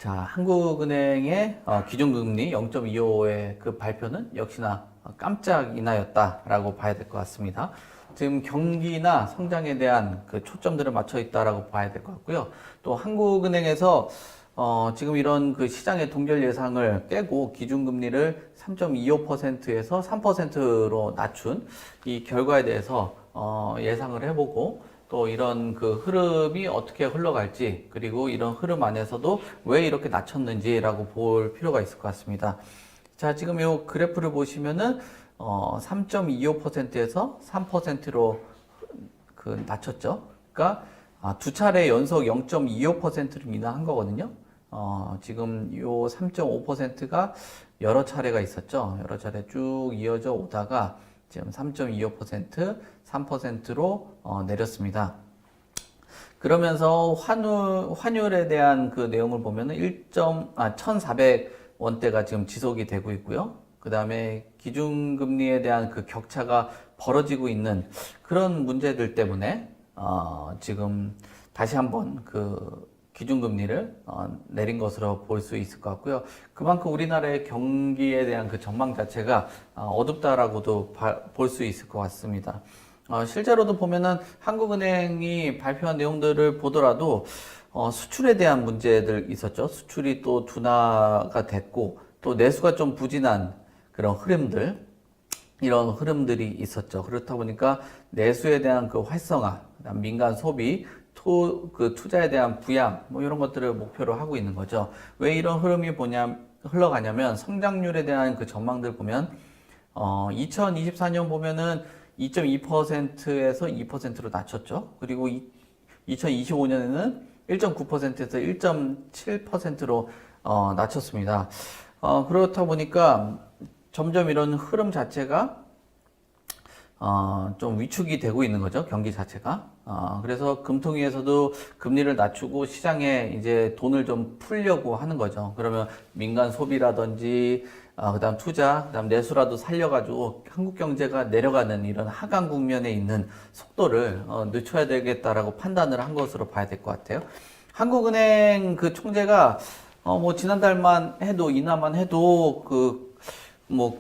자, 한국은행의 기준금리 0.25의 그 발표는 역시나 깜짝 인하였다라고 봐야 될 것 같습니다. 지금 경기나 성장에 대한 그 초점들을 맞춰 있다라고 봐야 될 것 같고요. 또 한국은행에서 지금 이런 그 시장의 동결 예상을 깨고 기준금리를 3.25%에서 3%로 낮춘 이 결과에 대해서 예상을 해보고 또 이런 그 흐름이 어떻게 흘러갈지 그리고 이런 흐름 안에서도 왜 이렇게 낮췄는지라고 볼 필요가 있을 것 같습니다. 자, 지금 이 그래프를 보시면은 3.25%에서 3%로 그 낮췄죠. 그러니까 두 차례 연속 0.25%를 인하한 거거든요. 지금 요 3.5%가 여러 차례가 있었죠. 여러 차례 쭉 이어져 오다가 지금 3.25%, 3%로 내렸습니다. 그러면서 환율에 대한 그 내용을 보면은 1,400원대가 지금 지속이 되고 있고요. 그 다음에 기준금리에 대한 그 격차가 벌어지고 있는 그런 문제들 때문에 지금 다시 한번 그 기준금리를 내린 것으로 볼 수 있을 것 같고요. 그만큼 우리나라의 경기에 대한 그 전망 자체가 어둡다라고도 볼 수 있을 것 같습니다. 실제로도 보면은 한국은행이 발표한 내용들을 보더라도 수출에 대한 문제들 있었죠. 수출이 또 둔화가 됐고 또 내수가 좀 부진한 그런 흐름들 이런 흐름들이 있었죠. 그렇다 보니까 내수에 대한 그 활성화, 그다음 민간 소비, 그 투자에 대한 부양, 뭐 이런 것들을 목표로 하고 있는 거죠. 왜 이런 흐름이 흘러가냐면 성장률에 대한 그 전망들 보면 2024년 보면은 2.2%에서 2%로 낮췄죠. 그리고 2025년에는 1.9%에서 1.7%로 낮췄습니다. 그렇다 보니까 점점 이런 흐름 자체가 좀 위축이 되고 있는 거죠. 경기 자체가. 그래서 금통위에서도 금리를 낮추고 시장에 이제 돈을 좀 풀려고 하는 거죠. 그러면 민간 소비라든지, 그다음 투자, 그다음 내수라도 살려가지고 한국 경제가 내려가는 이런 하강 국면에 있는 속도를 늦춰야 되겠다라고 판단을 한 것으로 봐야 될 것 같아요. 한국은행 그 총재가 뭐 지난달만 해도 인하만 해도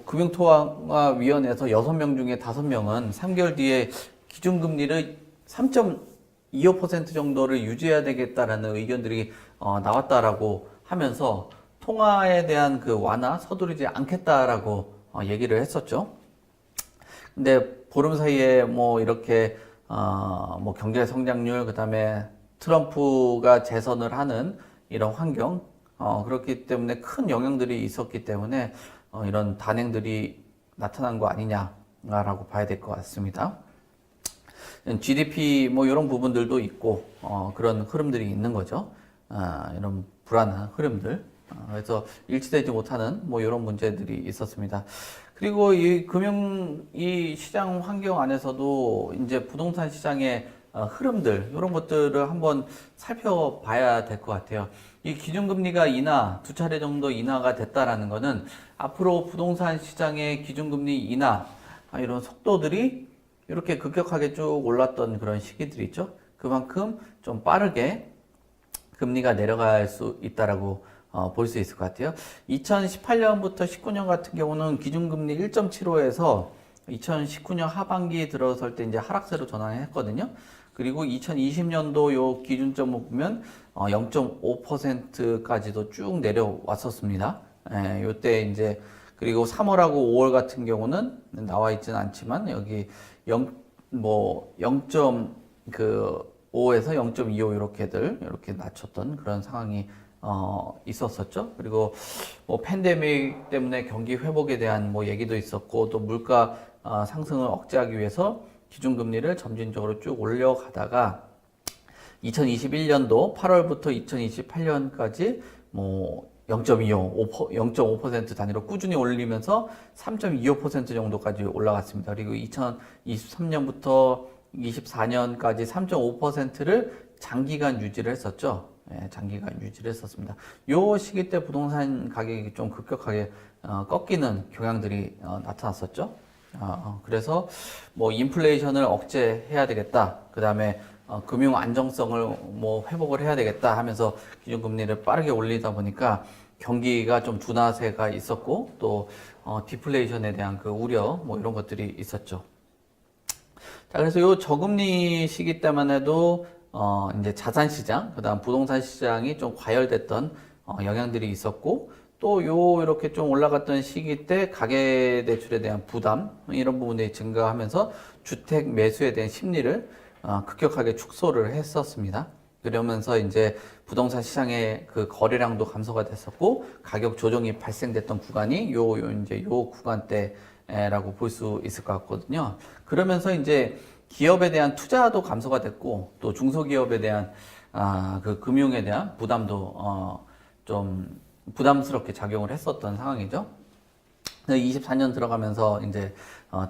금융통화위원회에서 6명 중에 5명은 3개월 뒤에 기준금리를 3.25% 정도를 유지해야 되겠다라는 의견들이 나왔다라고 하면서 통화에 대한 그 완화 서두르지 않겠다라고 얘기를 했었죠. 근데 보름 사이에 뭐 이렇게 뭐 경제 성장률 그다음에 트럼프가 재선을 하는 이런 환경 그렇기 때문에 큰 영향들이 있었기 때문에 이런 단행들이 나타난 거 아니냐라고 봐야 될 것 같습니다. GDP 뭐 이런 부분들도 있고 그런 흐름들이 있는 거죠. 이런 불안한 흐름들. 그래서 일치되지 못하는 뭐 이런 문제들이 있었습니다. 그리고 이 시장 환경 안에서도 이제 부동산 시장의 흐름들 이런 것들을 한번 살펴봐야 될 것 같아요. 이 기준금리가 두 차례 정도 인하가 됐다라는 거는 앞으로 부동산 시장의 기준금리 인하 이런 속도들이 이렇게 급격하게 쭉 올랐던 그런 시기들이 있죠. 그만큼 좀 빠르게 금리가 내려갈 수 있다라고 볼 수 있을 것 같아요. 2018년부터 19년 같은 경우는 기준금리 1.75에서 2019년 하반기 들어설 때 이제 하락세로 전환했거든요. 그리고 2020년도 요 기준점을 보면 0.5%까지도 쭉 내려왔었습니다. 예, 요때 이제 그리고 3월하고 5월 같은 경우는 나와 있지는 않지만 여기 0.5에서 0.25 이렇게 낮췄던 그런 상황이 있었었죠. 그리고 뭐 팬데믹 때문에 경기 회복에 대한 뭐 얘기도 있었고 또 물가 상승을 억제하기 위해서 기준금리를 점진적으로 쭉 올려가다가 2021년도 8월부터 2028년까지 뭐 0.5% 단위로 꾸준히 올리면서 3.25% 정도까지 올라갔습니다. 그리고 2023년부터 24년까지 3.5%를 장기간 유지를 했었죠. 예, 장기간 유지를 했었습니다. 요 시기 때 부동산 가격이 좀 급격하게 꺾이는 경향들이 나타났었죠. 그래서 뭐 인플레이션을 억제해야 되겠다. 그 다음에 금융 안정성을 뭐 회복을 해야 되겠다 하면서 기준금리를 빠르게 올리다 보니까 경기가 좀 둔화세가 있었고 또 디플레이션에 대한 그 우려 뭐 이런 것들이 있었죠. 자, 그래서 요 저금리 시기 때만 해도 이제 자산 시장, 그다음 부동산 시장이 좀 과열됐던 영향들이 있었고 또 이렇게 좀 올라갔던 시기 때 가계 대출에 대한 부담 이런 부분들이 증가하면서 주택 매수에 대한 심리를 급격하게 축소를 했었습니다. 그러면서 이제 부동산 시장의 그 거래량도 감소가 됐었고 가격 조정이 발생됐던 구간이 이제 요 구간대라고 볼 수 있을 것 같거든요. 그러면서 이제 기업에 대한 투자도 감소가 됐고 또 중소기업에 대한 그 금융에 대한 부담도 좀 부담스럽게 작용을 했었던 상황이죠. 24년 들어가면서 이제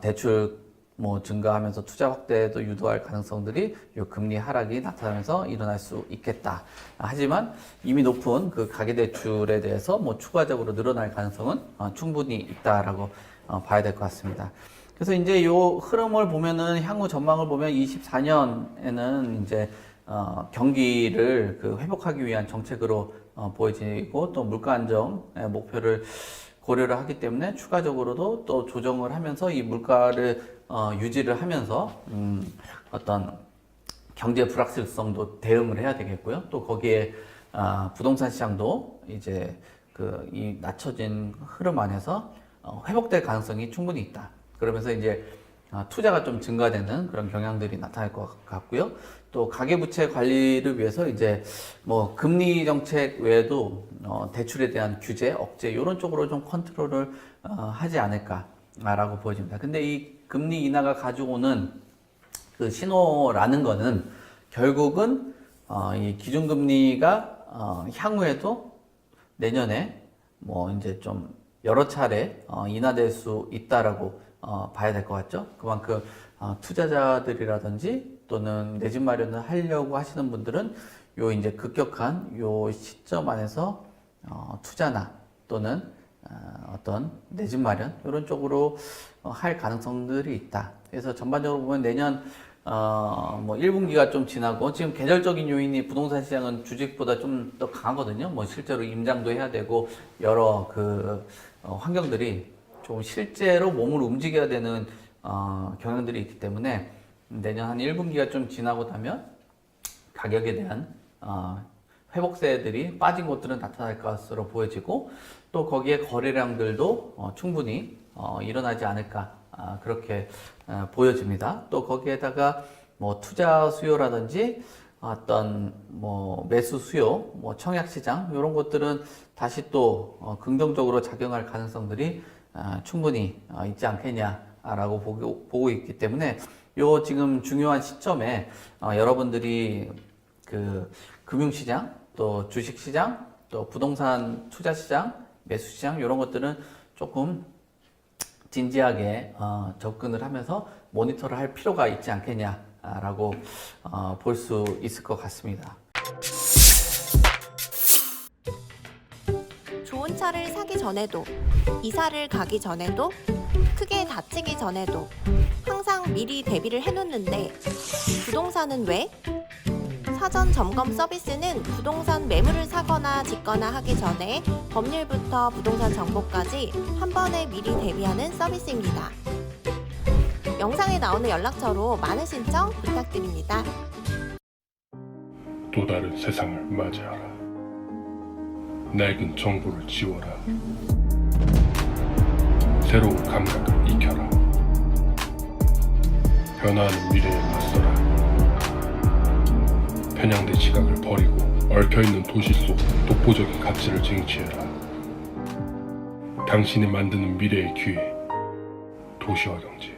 대출 뭐 증가하면서 투자 확대도 유도할 가능성들이 요 금리 하락이 나타나면서 일어날 수 있겠다. 하지만 이미 높은 그 가계대출에 대해서 뭐 추가적으로 늘어날 가능성은 충분히 있다라고 봐야 될 것 같습니다. 그래서 이제 요 흐름을 보면은 향후 전망을 보면 24년에는 이제 경기를 그 회복하기 위한 정책으로 보여지고 또 물가 안정의 목표를 고려를 하기 때문에 추가적으로도 또 조정을 하면서 이 물가를 유지를 하면서 어떤 경제 불확실성도 대응을 해야 되겠고요. 또 거기에 부동산 시장도 이제 그 이 낮춰진 흐름 안에서 회복될 가능성이 충분히 있다. 그러면서 이제 투자가 좀 증가되는 그런 경향들이 나타날 것 같고요. 또 가계부채 관리를 위해서 이제 뭐 금리 정책 외에도 대출에 대한 규제, 억제 이런 쪽으로 좀 컨트롤을 하지 않을까라고 보여집니다. 근데 이 금리 인하가 가져오는 그 신호라는 거는 결국은 이 기준금리가 향후에도 내년에 뭐 이제 좀 여러 차례 인하될 수 있다라고 봐야 될 것 같죠. 그만큼 투자자들이라든지 또는 내 집 마련을 하려고 하시는 분들은 요 이제 급격한 요 시점 안에서 투자나 또는 어떤 내 집 마련 이런 쪽으로 할 가능성들이 있다. 그래서 전반적으로 보면 내년 뭐 1분기가 좀 지나고 지금 계절적인 요인이 부동산 시장은 주식보다 좀 더 강하거든요. 뭐 실제로 임장도 해야 되고 여러 그 환경들이 좀 실제로 몸을 움직여야 되는 경향들이 있기 때문에 내년 한 1분기가 좀 지나고 나면 가격에 대한 회복세들이 빠진 곳들은 나타날 것으로 보여지고 또 거기에 거래량들도 충분히 일어나지 않을까 그렇게 보여집니다. 또 거기에다가 뭐 투자 수요라든지 어떤 뭐 매수 수요, 뭐 청약 시장 이런 것들은 다시 또 긍정적으로 작용할 가능성들이 충분히 있지 않겠냐라고 보고 있기 때문에 요 지금 중요한 시점에 여러분들이 그 금융시장, 또 주식시장, 또 부동산 투자시장, 매수시장 이런 것들은 조금 진지하게 접근을 하면서 모니터를 할 필요가 있지 않겠냐라고 볼 수 있을 것 같습니다. 좋은 차를 사기 전에도, 이사를 가기 전에도, 크게 다치기 전에도 항상 미리 대비를 해놓는데 부동산은 왜? 사전 점검 서비스는 부동산 매물을 사거나 짓거나 하기 전에 법률부터 부동산 정보까지 한 번에 미리 대비하는 서비스입니다. 영상에 나오는 연락처로 많은 신청 부탁드립니다. 또 다른 세상을 맞이하라. 낡은 정보를 지워라. 새로운 감각을 익혀라. 변화하는 미래에 맞서라. 편향된 시각을 버리고 얽혀있는 도시 속 독보적인 가치를 쟁취해라. 당신이 만드는 미래의 기회, 도시화 경제.